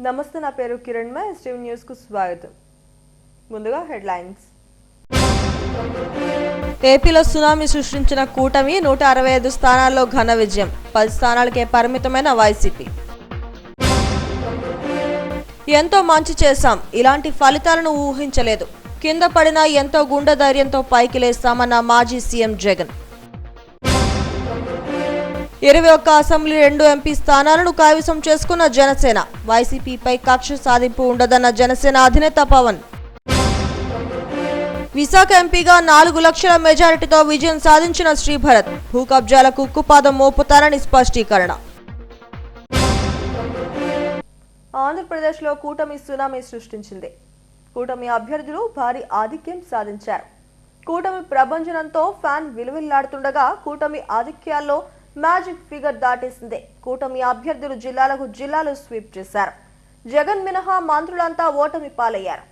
నమస్తే, నా పేరు కిరణ్ మే ఎస్టీవీ న్యూస్ కు స్వాగతం. ముందుగా హెడ్లైన్స్. ఏపీలో సునామీ సృష్టించిన కూటమి 165 స్థానాల్లో ఘన విజయం. 10 స్థానాలకే పరిమితమైన వైసీపీ. ఎంతో మంచి చేశాం, ఇలాంటి ఫలితాలను ఊహించలేదు. కింద పడినా ఎంతో గుండె ధైర్యంతో పైకి లేస్తామన్న మాజీ సీఎం జగన్. 21 అసెంబ్లీ 2 ఎంపీ స్థానాలను కైవసం చేసుకున్న జనసేన. వైసీపీపై కక్ష సాధింపు ఉండదన్న జనసేన అధినేత పవన్. విశాఖ ఎంపీగా 4 లక్షల మెజారిటీతో విజయం సాధించిన శ్రీభరత్. భూ కబ్జాలకు ఉక్కుపాదం మోపుతారని స్పష్టీకరణ. ఆంధ్రప్రదేశ్లో కూటమి సునామీ సృష్టించింది. కూటమి అభ్యర్థులు భారీ ఆధిక్యం సాధించారు. కూటమి ప్రభంజనంతో ఫ్యాన్ విలువిల్లాడుతుండగా కూటమి ఆధిక్యాల్లో మ్యాజిక్ ఫిగర్ దాటేసింది. కూటమి అభ్యర్థులు జిల్లాలు స్వీప్ చేశారు. జగన్ మినహా మంత్రులంతా ఓటమి పాలయ్యారు.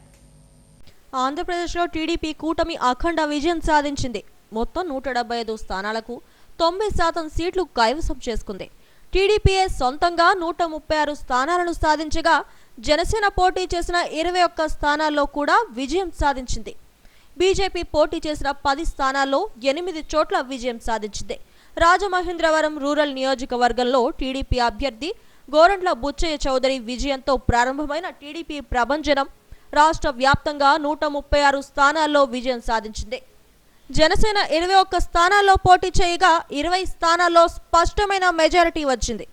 ఆంధ్రప్రదేశ్లో టీడీపీ కూటమి అఖండ విజయం సాధించింది. మొత్తం 175 స్థానాలకు 90% సీట్లు కైవసం చేసుకుంది. టీడీపీఏ సొంతంగా 136 స్థానాలను సాధించగా జనసేన పోటీ చేసిన 21 స్థానాల్లో కూడా విజయం సాధించింది. బీజేపీ పోటీ చేసిన 10 స్థానాల్లో 8 చోట్ల విజయం సాధించింది. రాజమహేంద్రవరం రూరల్ నియోజకవర్గంలో టీడీపీ అభ్యర్థి గోరంట్ల బుచ్చయ్య చౌదరి విజయంతో ప్రారంభమైన టీడీపీ ప్రభంజనం రాష్ట్ర వ్యాప్తంగా 136 స్థానాల్లో విజయం సాధించింది. జనసేన 21 స్థానాల్లో పోటీ చేయగా 20 స్థానాల్లో స్పష్టమైన మెజారిటీ వచ్చింది.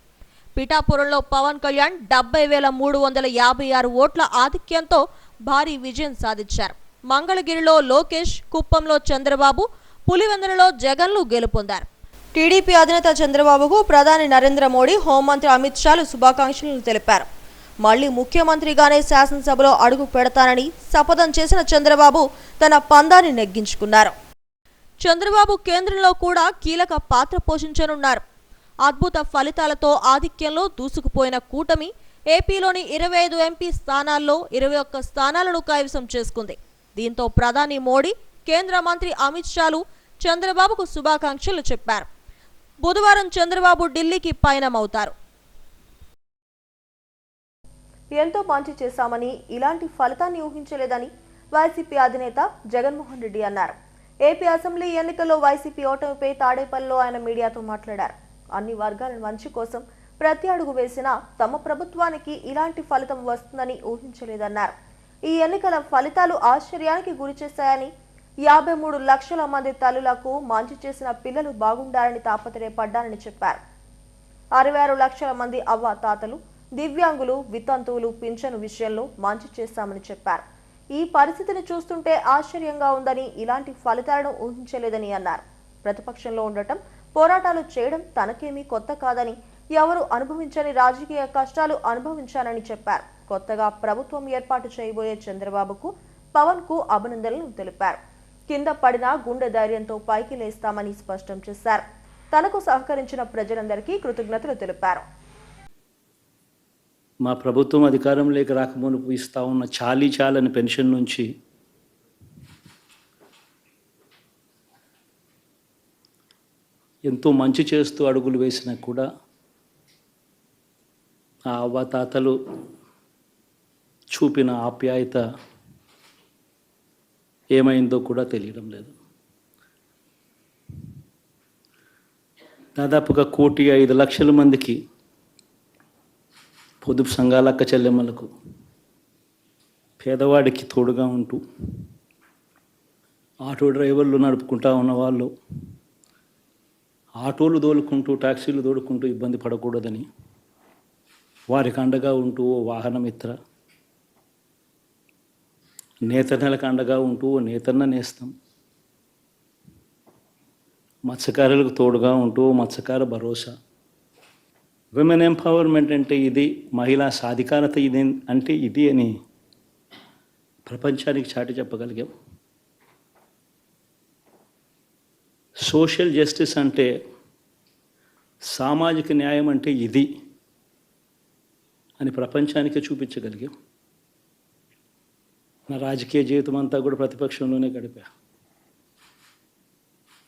పిఠాపురంలో పవన్ కళ్యాణ్ 70,356 ఓట్ల ఆధిక్యంతో భారీ విజయం సాధించారు. మంగళగిరిలో లోకేష్, కుప్పంలో చంద్రబాబు, పులివెందులలో జగన్లు గెలుపొందారు. టీడీపీ అధినేత చంద్రబాబుకు ప్రధాని నరేంద్ర మోడీ, హోంమంత్రి అమిత్ షాలు శుభాకాంక్షలు తెలిపారు. మళ్లీ ముఖ్యమంత్రిగానే శాసనసభలో అడుగు పెడతానని శపథం చేసిన చంద్రబాబు తన పందాన్ని నెగ్గించుకున్నారు. చంద్రబాబు కేంద్రంలో కూడా కీలక పాత్ర పోషించనున్నారు. అద్భుత ఫలితాలతో ఆధిక్యంలో దూసుకుపోయిన కూటమి ఏపీలోని 25 ఎంపీ స్థానాల్లో 21 స్థానాలను కైవసం చేసుకుంది. దీంతో ప్రధాని మోడీ, కేంద్ర మంత్రి అమిత్ షాలు చంద్రబాబుకు శుభాకాంక్షలు చెప్పారు. బుధవారం చంద్రబాబు ఢిల్లీకి పయనమవుతారు. ఎంతో మంచి చేశామని, ఇలాంటి ఫలితాన్ని ఊహించలేదని వైసీపీ అధినేత జగన్మోహన్ రెడ్డి అన్నారు. ఏపీ అసెంబ్లీ ఎన్నికల్లో వైసీపీ ఓటమిపై తాడేపల్లిలో ఆయన మీడియాతో మాట్లాడారు. అన్ని వర్గాల మంచి కోసం ప్రతి అడుగు వేసినా తమ ప్రభుత్వానికి ఇలాంటి ఫలితం వస్తుందని ఊహించలేదన్నారు. ఈ ఎన్నికల ఫలితాలు ఆశ్చర్యానికి గురిచేశాయని, 53 లక్షల మంది తల్లులకు మంచి చేసిన పిల్లలు బాగుండాలని తాపత్రయపడ్డారని చెప్పారు. 66 లక్షల మంది అవ్వ తాతలు, దివ్యాంగులు, వితంతువులు పింఛను విషయంలో మంచి చేశామని చెప్పారు. ఈ పరిస్థితిని చూస్తుంటే ఆశ్చర్యంగా ఉందని, ఇలాంటి ఫలితాలను ఊహించలేదని అన్నారు. ప్రతిపక్షంలో ఉండటం, పోరాటాలు చేయడం తనకేమీ కొత్త కాదని, ఎవరు అనుభవించని రాజకీయ కష్టాలు అనుభవించానని చెప్పారు. కొత్తగా ప్రభుత్వం ఏర్పాటు చేయబోయే చంద్రబాబుకు, పవన్ కు అభినందనలు తెలిపారు. కింద పడినా గుండె ధైర్యంతో పైకి లేస్తామని స్పష్టం చేశారు. తనకు సహకరించిన ప్రజలందరికీ కృతజ్ఞతలు తెలిపారు. మా ప్రభుత్వం అధికారంలోకి రాకమునుపు ఇస్తా ఉన్న చాలని పెన్షన్ నుంచి ఎంతో మంచి చేస్తూ అడుగులు వేసినా కూడా ఆ అవ్వాతాతలు చూపిన ఆప్యాయత ఏమైందో కూడా తెలియడం లేదు. దాదాపుగా 1,05,00,000 మందికి, పొదుపు సంఘాల అక్క చెల్లెమ్మలకు, పేదవాడికి తోడుగా ఉంటూ ఆటో డ్రైవర్లు నడుపుకుంటా ఉన్న వాళ్ళు ఆటోలు దోలుకుంటూ, ట్యాక్సీలు దోలుకుంటూ ఇబ్బంది పడకూడదని వారికి అండగా ఉంటూ ఓ వాహనమిత్ర, నేతన్నలకు అండగా ఉంటూ ఓ నేతన్న నేస్తం, మత్స్యకారులకు తోడుగా ఉంటూ మత్స్యకార భరోసా. విమెన్ ఎంపవర్మెంట్ అంటే ఇది, మహిళా సాధికారత ఇది అంటే ఇది అని ప్రపంచానికి చాటి చెప్పగలిగాం. సోషల్ జస్టిస్ అంటే, సామాజిక న్యాయం అంటే ఇది అని ప్రపంచానికే చూపించగలిగాం. నా రాజకీయ జీవితం అంతా కూడా ప్రతిపక్షంలోనే గడిపా.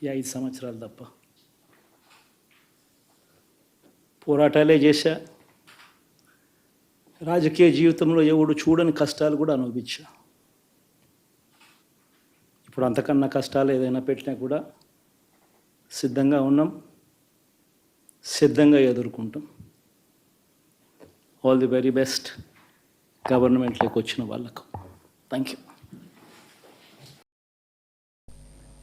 ఈ 5 సంవత్సరాలు తప్ప పోరాటాలే చేశా. రాజకీయ జీవితంలో ఎవడు చూడని కష్టాలు కూడా అనుభవించా. ఇప్పుడు అంతకన్నా కష్టాలు ఏదైనా పెట్టినా కూడా సిద్ధంగా ఉన్నాం, సిద్ధంగా ఎదుర్కొంటాం. ఆల్ ది వెరీ బెస్ట్ గవర్నమెంట్లోకి వచ్చిన వాళ్ళకు. Thank you.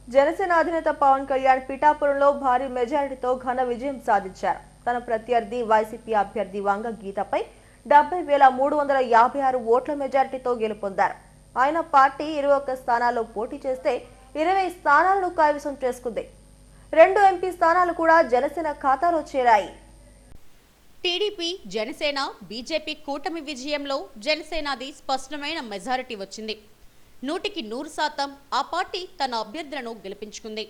జనసేన అధినేత పవన్ కళ్యాణ్ పిఠాపురంలో భారీ మెజారిటీతో ఘన విజయం సాధించారు. తన ప్రత్యర్థి వైసీపీ అభ్యర్థి వంగ గీతపై 70,356 ఓట్ల మెజారిటీతో గెలుపొందారు. ఆయన పార్టీ 21 స్థానాల్లో పోటీ చేస్తే 20 స్థానాలను కైవసం చేసుకుంది. 2 ఎంపీ స్థానాలు కూడా జనసేన ఖాతాలో చేరాయి. టీడీపీ, జనసేన, బీజేపీ కూటమి విజయంలో జనసేనది స్పష్టమైన మెజారిటీ వచ్చింది. 100% ఆ పార్టీ తన అభ్యర్థులను గెలిపించుకుంది.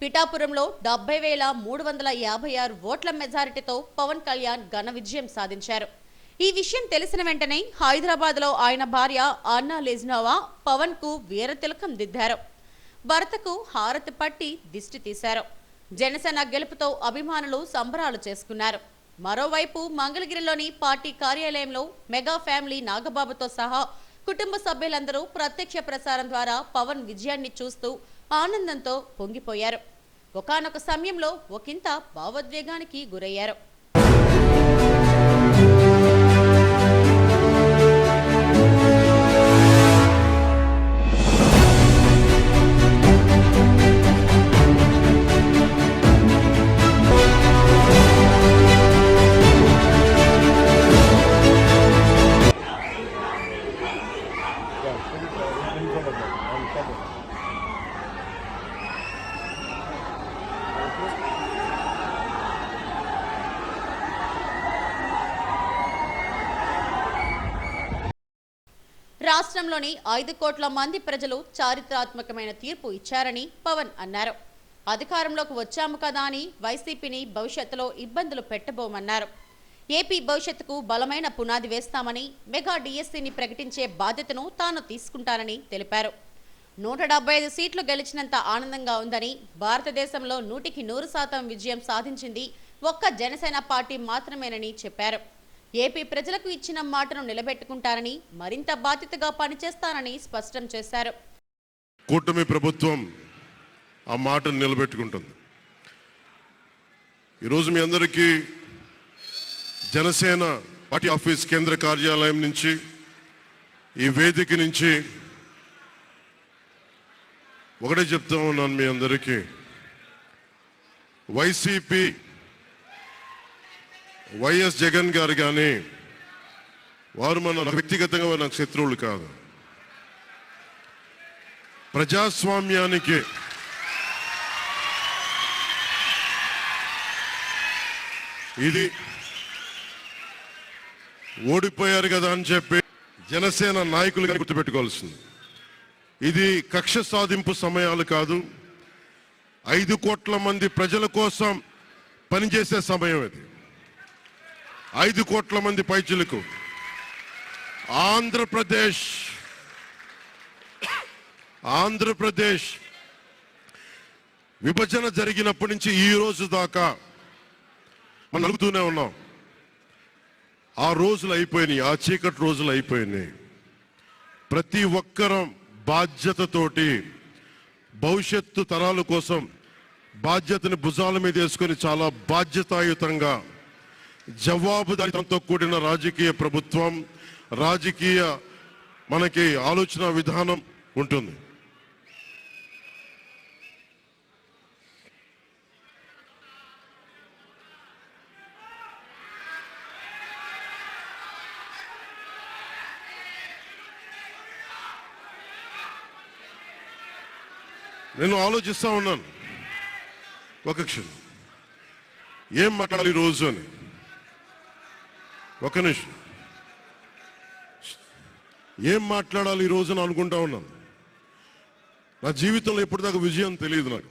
పిఠాపురంలో 70,356 ఓట్ల మెజారిటీతో పవన్ కళ్యాణ్ ఘన విజయం సాధించారు. ఈ విషయం తెలిసిన వెంటనే హైదరాబాద్లో ఆయన భార్య అన్నా లెజ్నోవా పవన్ కు వీరతిలకం దిద్దారు. భర్తకు హారతి పట్టి దిష్టి తీశారు. జనసేన గెలుపుతో అభిమానులు సంబరాలు చేసుకున్నారు. మరోవైపు మంగళగిరిలోని పార్టీ కార్యాలయంలో మెగా ఫ్యామిలీ నాగబాబుతో సహా కుటుంబ సభ్యులందరూ ప్రత్యక్ష ప్రసారం ద్వారా పవన్ విజయాన్ని చూస్తూ ఆనందంతో పొంగిపోయారు. ఒకానొక సమయంలో ఒకంత భావోద్వేగానికి గురయ్యారు. రాష్ట్రంలోని 5 కోట్ల మంది ప్రజలు చారిత్రాత్మకమైన తీర్పు ఇచ్చారని పవన్ అన్నారు. అధికారంలోకి వచ్చాము కదా అని వైసీపీని భవిష్యత్తులో ఇబ్బందులు పెట్టబోమన్నారు. ఏపీ భవిష్యత్తుకు బలమైన పునాది వేస్తామని, మెగా డిఎస్సీని ప్రకటించే బాధ్యతను తాను తీసుకుంటానని తెలిపారు. 175 సీట్లు గెలిచినంత ఆనందంగా ఉందని, భారతదేశంలో 100% విజయం సాధించింది ఒక్క జనసేన పార్టీ మాత్రమేనని చెప్పారు. ఏపీ ప్రజలకు ఇచ్చిన మాటను నిలబెట్టుకుంటారని, మరింత బాధ్యతగా పనిచేస్తానని స్పష్టం చేశారు. కూటమి ప్రభుత్వం ఆ మాటను నిలబెట్టుకుంటుంది. ఈరోజు మీ అందరికీ జనసేన పార్టీ ఆఫీస్ కేంద్ర కార్యాలయం నుంచి, ఈ వేదిక నుంచి ఒకటే చెప్తా ఉన్నాను మీ అందరికీ, వైసీపీ వైఎస్ జగన్ గారు కానీ వారు వ్యక్తిగతంగా నాకు శత్రువులు కాదు. ప్రజాస్వామ్యానికి ఇది ఓడిపోయారు కదా అని చెప్పి జనసేన నాయకులుగా గుర్తుపెట్టుకోవాల్సింది. ఇది కక్ష సాధింపు సమయాలు కాదు. 5 కోట్ల మంది ప్రజల కోసం పనిచేసే సమయం ఇది. 5 కోట్ల మంది పైచులకు ఆంధ్రప్రదేశ్ విభజన జరిగినప్పటి నుంచి ఈ రోజు దాకా మనం అడుగుతూనే ఉన్నాం. ఆ రోజులు అయిపోయినాయి, ఆ చీకటి రోజులు అయిపోయినాయి. ప్రతి ఒక్కరం బాధ్యతతోటి భవిష్యత్తు తరాల కోసం బాధ్యతని భుజాల మీద వేసుకొని చాలా బాధ్యతాయుతంగా జవాబుదారీతనంతో కూడిన రాజకీయ ప్రభుత్వం, రాజకీయ మనకి ఆలోచన విధానం ఉంటుంది. నేను ఆలోచిస్తా ఉన్నాను, ఒక క్షణం ఏం మాట్లాడాలి రోజు అని. ఒక నిమిషం, ఏం మాట్లాడాలి ఈ రోజున అనుకుంటా ఉన్నాను. నా జీవితంలో ఎప్పటిదాకా విజయం తెలియదు నాకు.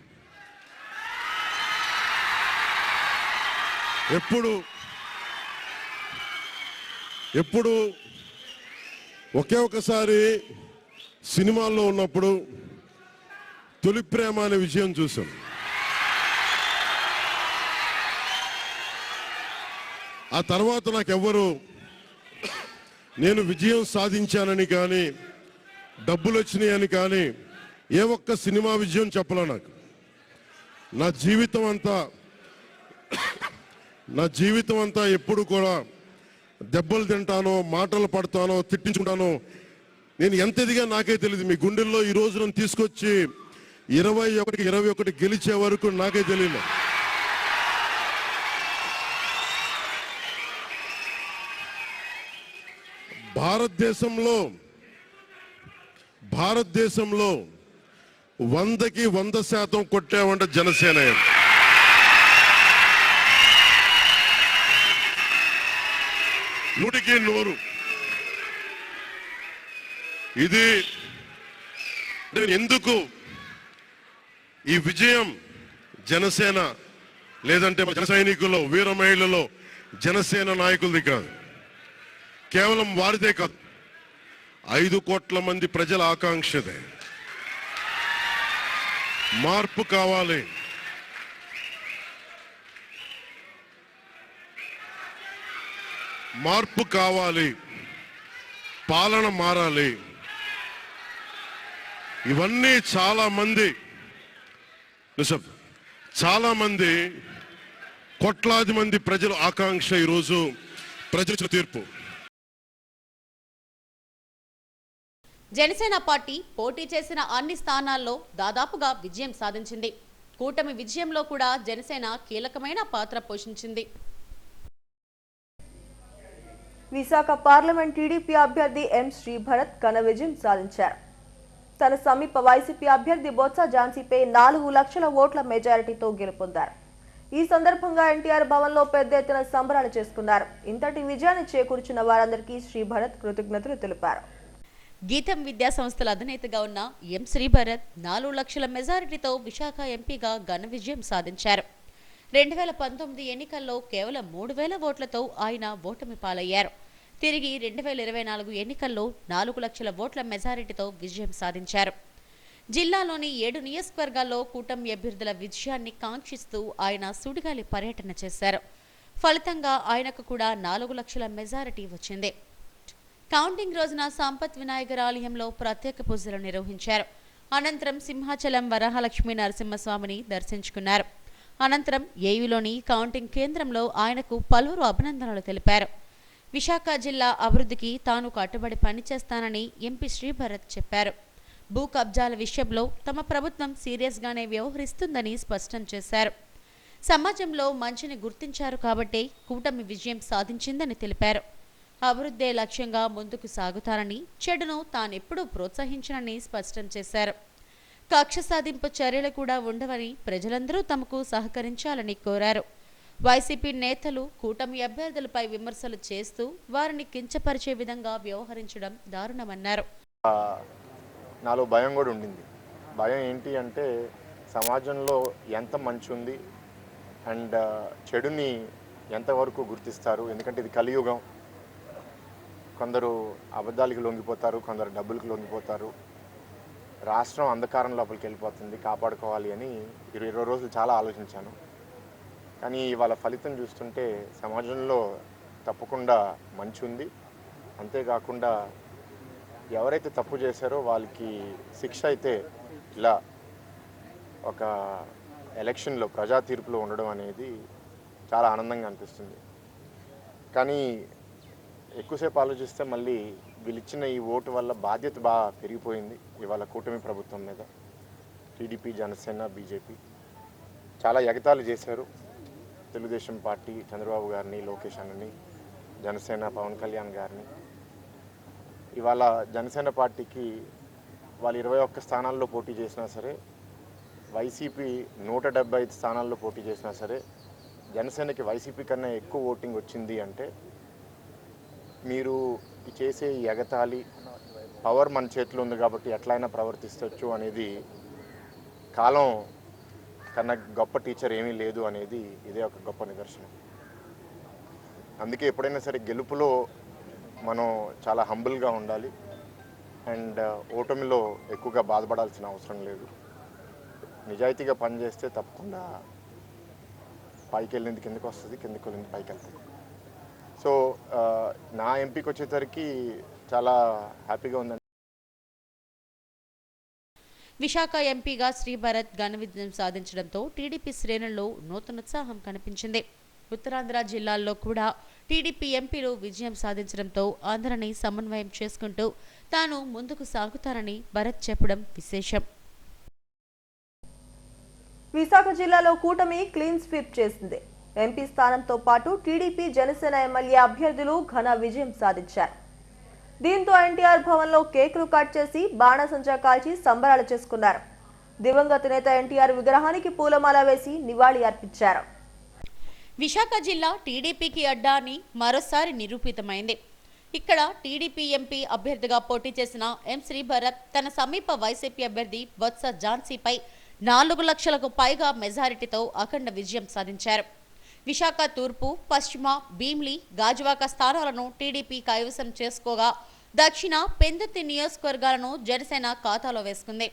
ఎప్పుడు ఒకే ఒకసారి సినిమాల్లో ఉన్నప్పుడు తొలి ప్రేమ అనే విజయం చూశాను. ఆ తర్వాత నాకెవ్వరు నేను విజయం సాధించానని కానీ డబ్బులు వచ్చినాయని కానీ ఏ ఒక్క సినిమా విజయం చెప్పలే నాకు. నా జీవితం అంతా ఎప్పుడు కూడా దెబ్బలు తింటానో, మాటలు పడతానో, తిట్టించుకుంటానో. నేను ఎంత ఎదిగా నాకే తెలియదు. మీ గుండెల్లో ఈ రోజు నన్ను తీసుకొచ్చి 21 గెలిచే వరకు నాకే తెలియదు. భారతదేశంలో 100కి 100% కొట్టామంటే జనసేన. నూటికి నూరు. ఇది ఎందుకు ఈ విజయం జనసేన లేదంటే జన సైనికుల్లో, వీర మహిళల్లో జనసేన నాయకులది కాదు, కేవలం వారిదే కాదు, 5 కోట్ల మంది ప్రజల ఆకాంక్షదే. మార్పు కావాలి. మార్పు కావాలి, పాలన మారాలి. ఇవన్నీ చాలా మంది కోట్లాది మంది ప్రజల ఆకాంక్ష. ఈరోజు ప్రజల తీర్పు. జనసేన పార్టీ పోటీ చేసిన అన్ని స్థానాల్లో దాదాపుగా విజయం సాధించింది. కూటమి విజయంలో కూడా జనసేన కీలకమైన పాత్ర పోషించింది. విశాఖ పార్లమెంట్ టీడీపీ అభ్యర్థి ఎం శ్రీభరత్ ఘన విజయం సాధించారు. తన సమీప వైసీపీ అభ్యర్థి బొత్స ఝాన్సీపై 4 లక్షల ఓట్ల మెజారిటీతో గెలుపొందారు. ఈ సందర్భంగా ఎన్టీఆర్ భవన్ లో పెద్ద ఎత్తున సంబరాలు చేసుకున్నారు. ఇంతటి విజయాన్ని చేకూర్చిన వారందరికీ శ్రీభరత్ కృతజ్ఞతలు తెలిపారు. గీతం విద్యా సంస్థల అధినేతగా ఉన్న ఎం శ్రీభరత్ 4 లక్షల మెజారిటీతో విశాఖ ఎంపీగా ఘన విజయం సాధించారు. 2019 ఎన్నికల్లో కేవలం 3000 ఓట్లతో ఆయన ఓటమి పాలయ్యారు. తిరిగి 2024 ఎన్నికల్లో 4 లక్షల ఓట్ల మెజారిటీతో విజయం సాధించారు. జిల్లాలోని 7 నియోజకవర్గాల్లో కూటమి అభ్యర్థుల విజయాన్ని కాంక్షిస్తూ ఆయన సుడిగాలి పర్యటన చేశారు. ఫలితంగా ఆయనకు కూడా 4 లక్షల మెజారిటీ వచ్చింది. కౌంటింగ్ రోజున సంపత్ వినాయకర్ ఆలయంలో ప్రత్యేక పూజలు నిర్వహించారు. అనంతరం సింహాచలం వరహాలక్ష్మీ నరసింహస్వామిని దర్శించుకున్నారు. అనంతరం ఏయులోని కౌంటింగ్ కేంద్రంలో ఆయనకు పలువురు అభినందనలు తెలిపారు. విశాఖ జిల్లా అభివృద్ధికి తాను కట్టుబడి పనిచేస్తానని ఎంపీ శ్రీభరత్ చెప్పారు. భూ కబ్జాల విషయంలో తమ ప్రభుత్వం సీరియస్గానే వ్యవహరిస్తుందని స్పష్టం చేశారు. సమాజంలో మంచిని గుర్తించారు కాబట్టే కూటమి విజయం సాధించిందని తెలిపారు. అభివృద్ధే లక్ష్యంగా ముందుకు సాగుతారని, చెడును తానెప్పుడూ ప్రోత్సహించనని స్పష్టం చేశారు. కక్ష సాధింపు చర్యలు కూడా ఉండవని, ప్రజలందరూ తమకు సహకరించాలని కోరారు. వైసీపీ నేతలు కూటమి అభ్యర్థులపై విమర్శలు చేస్తూ వారిని కించపరిచే విధంగా వ్యవహరించడం దారుణమన్నారు. నాలో భయం కూడా ఉండింది. భయం ఏంటి అంటే సమాజంలో ఎంత మంచి ఉంది అండ్ చెడుని ఎంతవరకు గుర్తిస్తారు. ఎందుకంటే ఇది కలియుగం. కొందరు అబద్ధాలకు లొంగిపోతారు, కొందరు డబ్బులకు లొంగిపోతారు. రాష్ట్రం అంధకారం లోపలికి వెళ్ళిపోతుంది, కాపాడుకోవాలి అని 20 రోజులు చాలా ఆలోచించాను. కానీ ఇవాళ ఫలితం చూస్తుంటే సమాజంలో తప్పకుండా మంచి ఉంది. అంతేకాకుండా ఎవరైతే తప్పు చేశారో వాళ్ళకి శిక్ష అయితే ఇలా ఒక ఎలక్షన్లో ప్రజా తీర్పులో ఉండడం అనేది చాలా ఆనందంగా అనిపిస్తుంది. కానీ ఎక్కువసేపు ఆలోచిస్తే మళ్ళీ వీళ్ళిచ్చిన ఈ ఓటు వల్ల బాధ్యత బాగా పెరిగిపోయింది. ఇవాళ కూటమి ప్రభుత్వం మీద టీడీపీ, జనసేన, బీజేపీ చాలా ఎగతాళి చేశారు. తెలుగుదేశం పార్టీ చంద్రబాబు గారిని, లోకేష్ అన్నని, జనసేన పవన్ కళ్యాణ్ గారిని. ఇవాళ జనసేన పార్టీకి వాళ్ళు 21 స్థానాల్లో పోటీ చేసినా సరే, వైసీపీ 175 స్థానాల్లో పోటీ చేసినా సరే, జనసేనకి వైసీపీ కన్నా ఎక్కువ ఓటింగ్ వచ్చింది అంటే మీరు చేసే ఎగతాళి, పవర్ మన చేతిలో ఉంది కాబట్టి ఎట్లయినా ప్రవర్తిస్తవచ్చు అనేది కాలం కన్నా గొప్ప టీచర్ ఏమీ లేదు అనేది ఇదే ఒక గొప్ప నిదర్శనం. అందుకే ఎప్పుడైనా సరే గెలుపులో మనం చాలా హంబుల్గా ఉండాలి అండ్ ఓటమిలో ఎక్కువగా బాధపడాల్సిన అవసరం లేదు. నిజాయితీగా పనిచేస్తే తప్పకుండా పైకి వెళ్ళింది కిందకి వస్తుంది, కిందకి వెళ్ళింది పైకి వెళ్తుంది. సో నా ఎంపీకి వచ్చేసరికి చాలా హ్యాపీగా ఉందండి. విశాఖ ఎంపీగా శ్రీభరత్ ఘన విజయం సాధించడంతో టీడీపీ శ్రేణుల్లో నూతనోత్సాహం కనిపించింది. ఉత్తరాంధ్ర జిల్లాల్లో కూడా టీడీపీ ఎంపీలు విజయం సాధించడంతో అందరినీ సమన్వయం చేసుకుంటూ తాను ముందుకు సాగుతారని భరత్ చెప్పడం విశేషం. విశాఖ జిల్లాలో కూటమి క్లీన్ స్వీప్ చేసింది. ఎంపీ స్థానంతో పాటు టీడీపీ జనసేన ఎమ్మెల్యే అభ్యర్థులు ఘన విజయం సాధించారు. దీంతో ఎన్టీఆర్ భవన్లో కేకులు కట్ చేసి బాణసంచా కాల్చి సంబరాలు చేసుకున్నారు. దివంగత నేత ఎన్టీఆర్ విగ్రహానికి పూలమాల వేసి నివాళి అర్పించారు. విశాఖ జిల్లా టీడీపీకి అడ్డా అని మరోసారి నిరూపితమైంది. ఇక్కడ టీడీపీ ఎంపీ అభ్యర్థిగా పోటీ చేసిన ఎం శ్రీభరత్ తన సమీప వైసీపీ అభ్యర్థి బొత్స ఝాన్సీపై 4 లక్షలకు పైగా మెజారిటీతో అఖండ విజయం సాధించారు. విశాఖ తూర్పు, పశ్చిమ, భీమ్లీ, గాజువాక స్థానాలను టీడీపీ కైవసం చేసుకోగా దక్షిణ, పెందుర్తి నియోజకవర్గాలను జనసేన ఖాతాలో వేసుకుంది.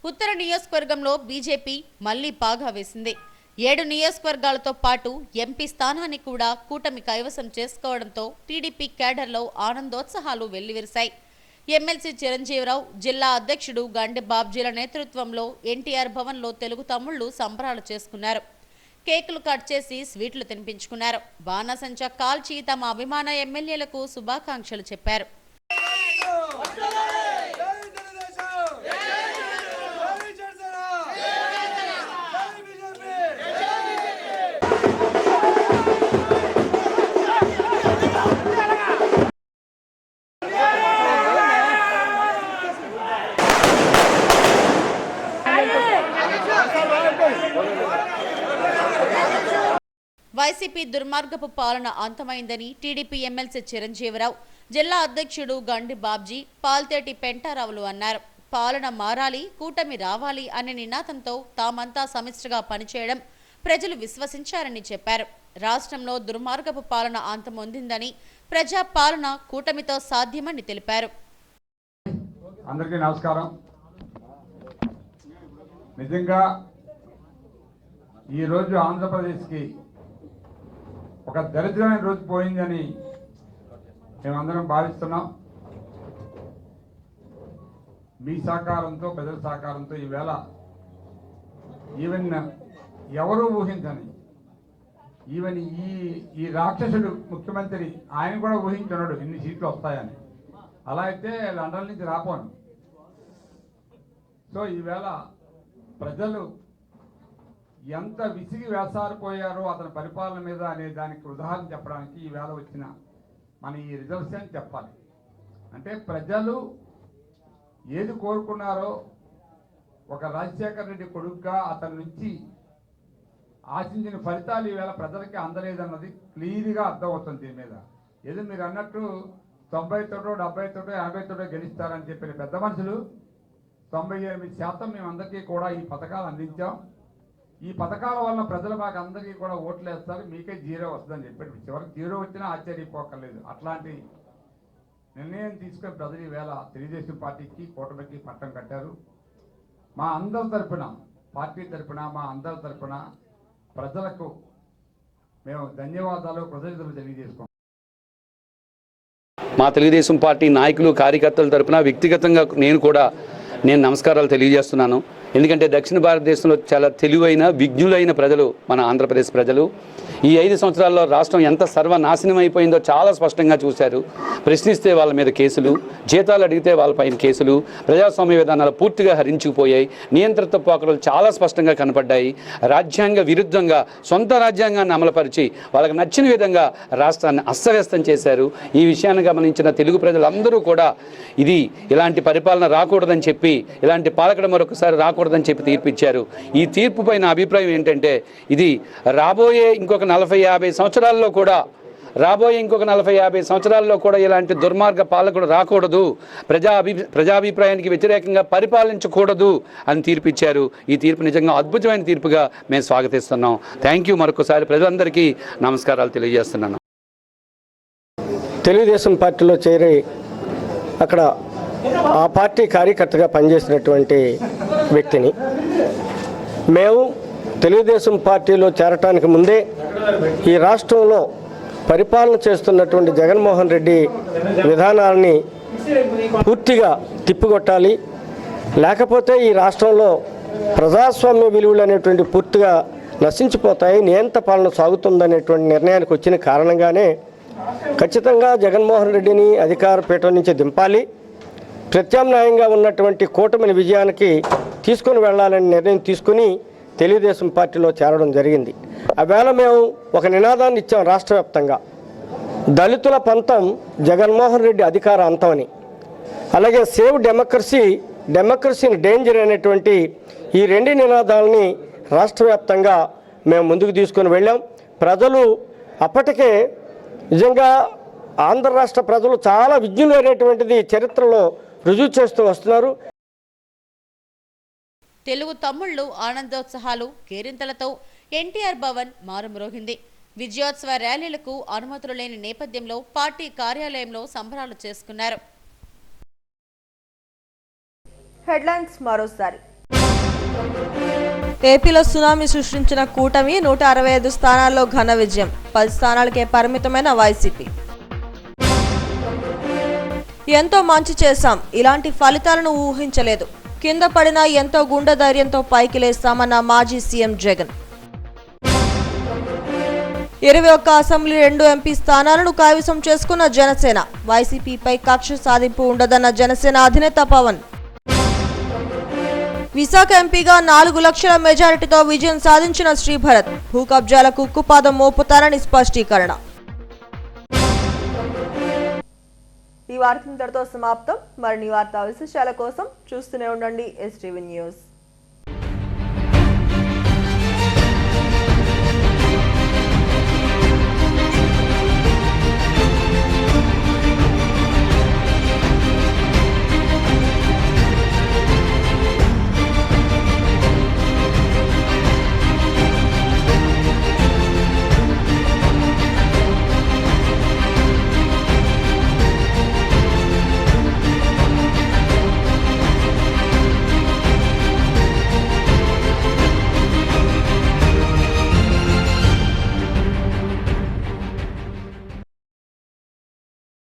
ఉత్తర నియోజకవర్గంలో బీజేపీ మళ్లీ పాగా వేసింది. 7 నియోజకవర్గాలతో పాటు ఎంపీ స్థానాన్ని కూడా కూటమి కైవసం చేసుకోవడంతో టీడీపీ కేడర్లో ఆనందోత్సాహాలు వెల్లివిరిశాయి. ఎమ్మెల్సీ చిరంజీవిరావు, జిల్లా అధ్యక్షుడు గండి బాబ్జీల నేతృత్వంలో ఎన్టీఆర్ భవన్లో తెలుగు తమ్ముళ్లు సంబరాలు చేసుకున్నారు. కేకులు కట్ చేసి స్వీట్లు తినిపించుకున్నారు. బాణసంచా కాల్చి తమ అభిమాన ఎమ్మెల్యేలకు శుభాకాంక్షలు చెప్పారు. వైసీపీ దుర్మార్గపు పాలన అంతమైందని టీడీపీ ఎమ్మెల్సీ చిరంజీవిరావు, జిల్లా అధ్యక్షుడు గండి బాబ్జీ, పాల్తేటి పెంటారావులు అన్నారు. పాలన మారాలి, కూటమి రావాలి అనే నినాదంతో తామంతా సమిష్టిగా పనిచేయడం ప్రజలు విశ్వసించారని చెప్పారు. రాష్ట్రంలో దుర్మార్గపు పాలన అంతమొందిందని, ప్రజా పాలన కూటమితో సాధ్యమని తెలిపారు. అందరికీ నమస్కారం. నిజంగా ఈరోజు ఆంధ్రప్రదేశ్కి ఒక దరిద్రమైన రోజు పోయిందని మేమందరం భావిస్తున్నాం. మీ సహకారంతో, ప్రజల సహకారంతో ఈవేళ ఈవెన్ ఎవరూ ఊహించని, ఈవెన్ ఈ రాక్షసుడు ముఖ్యమంత్రి ఆయన కూడా ఊహించున్నాడు ఇన్ని సీట్లు వస్తాయని. అలా అయితే లండన్ నుంచి రాపోను. సో ఈవేళ ప్రజలు ఎంత విసిగి వేసారిపోయారో అతని పరిపాలన మీద అనే దానికి ఉదాహరణ చెప్పడానికి ఈవేళ వచ్చిన మన ఈ రిజల్ట్స్ అని చెప్పాలి. అంటే ప్రజలు ఏది కోరుకున్నారో, ఒక రాజశేఖర రెడ్డి కొడుకుగా అతని నుంచి ఆశించిన ఫలితాలు ఈవేళ ప్రజలకి అందలేదన్నది క్లియర్గా అర్థమవుతుంది. దీని మీద ఏదో మీరు అన్నట్టు 90తోటో 70తోటో 80తోటో గెలుస్తారని చెప్పిన పెద్ద మనుషులు 98% మేమందరికీ కూడా ఈ పథకాలు అందించాం. ఈ పథకాల వల్ల ప్రజలు మాకు అందరికీ కూడా ఓట్లు వేస్తారు, మీకే 0 వస్తుందని చెప్పాడు. చివరికి 0 వచ్చినా ఆశ్చర్యపోకర్లేదు. అట్లాంటి నిర్ణయం తీసుకొని ప్రజలు ఈవేళ తెలుగుదేశం పార్టీకి, కూటమికి పట్టం కట్టారు. మా అందరి తరపున, పార్టీ తరపున, మా అందరి తరపున ప్రజలకు మేము ధన్యవాదాలు, కృతజ్ఞతలు తెలియజేసుకుంటాం. మా తెలుగుదేశం పార్టీ నాయకులు, కార్యకర్తల తరపున వ్యక్తిగతంగా నేను నమస్కారాలు తెలియజేస్తున్నాను. ఎందుకంటే దక్షిణ భారతదేశంలో చాలా తెలివైన, విజ్ఞులైన ప్రజలు మన ఆంధ్రప్రదేశ్ ప్రజలు. ఈ 5 సంవత్సరాల్లో రాష్ట్రం ఎంత సర్వనాశనం అయిపోయిందో చాలా స్పష్టంగా చూశారు. ప్రశ్నిస్తే వాళ్ళ మీద కేసులు, జీతాలు అడిగితే వాళ్ళపైన కేసులు, ప్రజాస్వామ్య విధానాలు పూర్తిగా హరించుకుపోయాయి. నియంత్రిత పోకడలు చాలా స్పష్టంగా కనపడ్డాయి. రాజ్యాంగ విరుద్ధంగా సొంత రాజ్యాంగాన్ని అమలుపరిచి వాళ్ళకి నచ్చిన విధంగా రాష్ట్రాన్ని అస్తవ్యస్తం చేశారు. ఈ విషయాన్ని గమనించిన తెలుగు ప్రజలందరూ కూడా ఇలాంటి పరిపాలన రాకూడదని చెప్పి, ఇలాంటి పాలకుడు మరొకసారి రాకూడదని చెప్పి తీర్పిచ్చారు. ఈ తీర్పు పైన అభిప్రాయం ఏంటంటే, ఇది రాబోయే ఇంకొక 40-50 సంవత్సరాల్లో కూడా ఇలాంటి దుర్మార్గ పాలకుడు రాకూడదు, ప్రజాభిప్రాయానికి వ్యతిరేకంగా పరిపాలించకూడదు అని తీర్పిచ్చారు. ఈ తీర్పు నిజంగా అద్భుతమైన తీర్పుగా మేము స్వాగతిస్తున్నాం. Thank you. మరొకసారి ప్రజలందరికీ నమస్కారాలు తెలియజేస్తున్నాను. తెలుగుదేశం పార్టీలో చేరి అక్కడ ఆ పార్టీ కార్యకర్తగా పనిచేసినటువంటి వ్యక్తిని. మేము తెలుగుదేశం పార్టీలో చేరటానికి ముందే ఈ రాష్ట్రంలో పరిపాలన చేస్తున్నటువంటి జగన్మోహన్ రెడ్డి విధానాలని పూర్తిగా తిప్పికొట్టాలి. లేకపోతే ఈ రాష్ట్రంలో ప్రజాస్వామ్య విలువలు అనేటువంటి పూర్తిగా నశించిపోతాయి, నియంత పాలన సాగుతుందనేటువంటి నిర్ణయానికి వచ్చిన కారణంగానే ఖచ్చితంగా జగన్మోహన్ రెడ్డిని అధికార పీఠం నుంచి దింపాలి, ప్రత్యామ్నాయంగా ఉన్నటువంటి కూటమిని విజయానికి తీసుకొని వెళ్ళాలని నిర్ణయం తీసుకుని తెలుగుదేశం పార్టీలో చేరడం జరిగింది. ఆవేళ మేము ఒక నినాదాన్ని ఇచ్చాం రాష్ట్ర వ్యాప్తంగా, దళితుల పంతం జగన్మోహన్ రెడ్డి అధికార అంతమని, అలాగే సేవ్ డెమోక్రసీ, డెమోక్రసీని డేంజర్ అనేటువంటి ఈ రెండు నినాదాలని రాష్ట్ర వ్యాప్తంగా మేము ముందుకు తీసుకొని వెళ్ళాం. ప్రజలు అప్పటికే నిజంగా ఆంధ్ర రాష్ట్ర ప్రజలు చాలా విజ్ఞులు అనేటువంటిది చరిత్రలో రుజువు చేస్తూ వస్తున్నారు. తెలుగు తమ్ముళ్ళు ఆనందోత్సాహాలు కేరింతలతో ఎన్టీఆర్ భవన్ మారుమ్రోగింది. విజయోత్సవ ర్యాలీలకు అనుమతులు లేని నేపథ్యంలో పార్టీ కార్యాలయంలో సంబరాలు చేసుకున్నారు. హెడ్లైన్స్ మరోసారి. ఏపీలో సునామీ సృష్టించిన కూటమి 165 స్థానాల్లో ఘన విజయం, 10 స్థానాలకే పరిమితమైన వైసీపీ. ఎంతో మంచి చేశాం, ఇలాంటి ఫలితాలను ఊహించలేదు, కింద పడినా ఎంతో గుండె ధైర్యంతో పైకి లేస్తామన్న మాజీ సీఎం జగన్. 21 అసెంబ్లీ 2 ఎంపీ స్థానాలను కైవసం చేసుకున్న జనసేన, వైసీపీపై కక్ష సాధింపు ఉండదన్న జనసేన అధినేత పవన్. విశాఖ ఎంపీగా 4 లక్షల మెజారిటీతో విజయం సాధించిన శ్రీభరత్, భూ కబ్జాలకు ఉక్కుపాదం మోపుతారని స్పష్టీకరణ. ఈ వార్త ఇంతటితో సమాప్తం. మరిన్ని వార్తా విశేషాల కోసం చూస్తూనే ఉండండి STV న్యూస్.